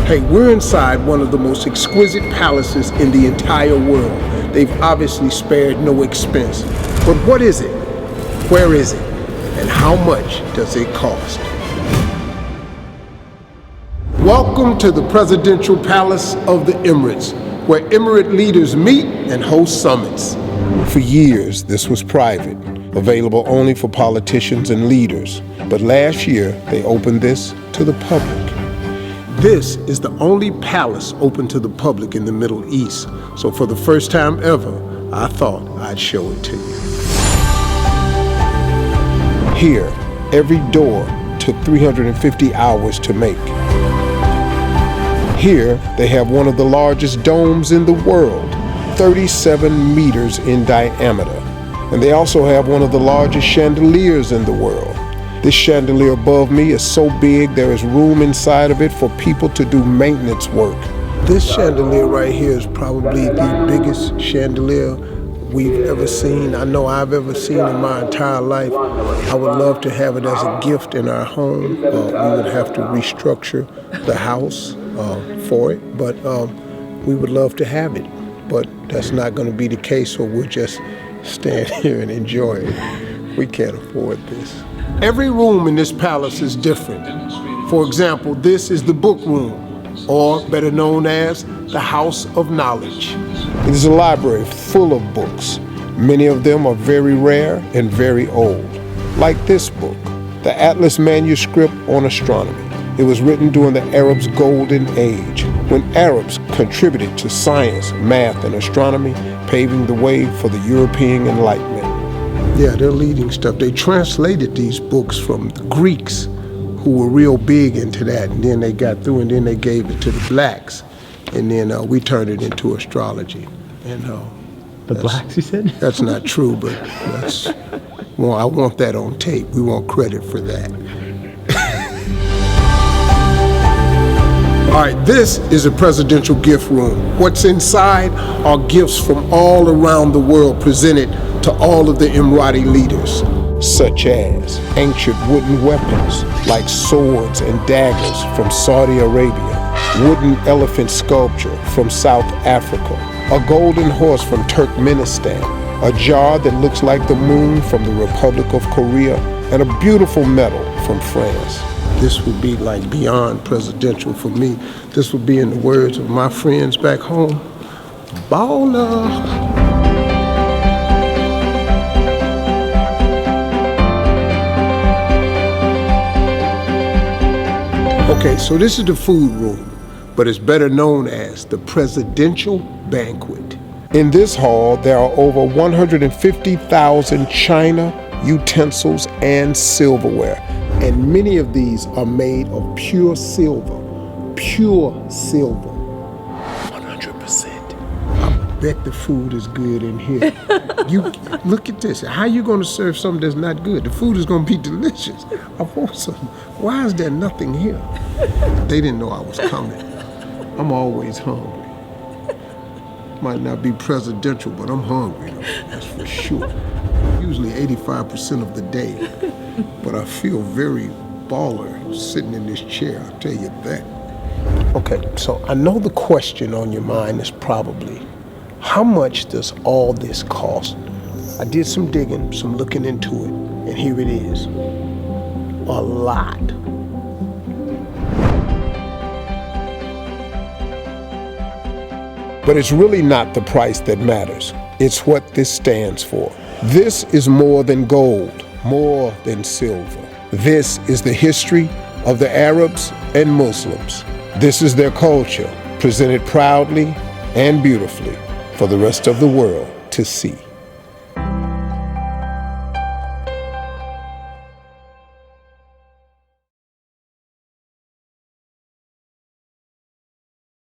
Hey, we're inside one of the most exquisite palaces in the entire world. They've obviously spared no expense. But what is it? Where is it? And how much does it cost? Welcome to the Presidential Palace of the Emirates, where Emirate leaders meet and host summits. For years, this was private, available only for politicians and leaders. But last year, they opened this to the public. This is the only palace open to the public in the Middle East. So for the first time ever, I thought I'd show it to you. Here, every door took 350 hours to make. Here, they have one of the largest domes in the world, 37 meters in diameter. And they also have one of the largest chandeliers in the world. This chandelier above me is so big there is room inside of it for people to do maintenance work. This chandelier right here is probably the biggest chandelier we've ever seen. I know I've ever seen in my entire life. I would love to have it as a gift in our home. We would have to restructure the house for it, but we would love to have it. But that's not going to be the case, so we'll just stand here and enjoy it. We can't afford this. Every room in this palace is different. For example, this is the book room, or better known as the House of Knowledge. It is a library full of books. Many of them are very rare and very old, like this book, the Atlas manuscript on astronomy. It was written during the Arabs' golden age, when Arabs contributed to science, math, and astronomy, paving the way for the European Enlightenment. Yeah, they're leading stuff. They translated these books from the Greeks, who were real big into that, and then they got through, and then they gave it to the blacks, and then we turned it into astrology. And the blacks, you said? That's not true, but well, I want that on tape. We want credit for that. All right, this is a presidential gift room. What's inside are gifts from all around the world presented to all of the Emirati leaders, such as ancient wooden weapons like swords and daggers from Saudi Arabia, wooden elephant sculpture from South Africa, a golden horse from Turkmenistan, a jar that looks like the moon from the Republic of Korea, and a beautiful medal from France. This would be like beyond presidential for me. This would be, in the words of my friends back home, baller. Okay, so this is the food room, but it's better known as the Presidential Banquet. In this hall, there are over 150,000 china, utensils, and silverware, and many of these are made of pure silver. Pure silver. 100%. I bet the food is good in here. You look at this. How you gonna serve something that's not good? The food is gonna be delicious. I want some. Why is there nothing here? They didn't know I was coming. I'm always hungry. Might not be presidential, but I'm hungry though, that's for sure. Usually 85% of the day, but I feel very baller sitting in this chair, I'll tell you that. Okay, so I know the question on your mind is probably, how much does all this cost? I did some digging, some looking into it, and here it is. A lot. But it's really not the price that matters. It's what this stands for. This is more than gold, more than silver. This is the history of the Arabs and Muslims. This is their culture, presented proudly and beautifully for the rest of the world to see.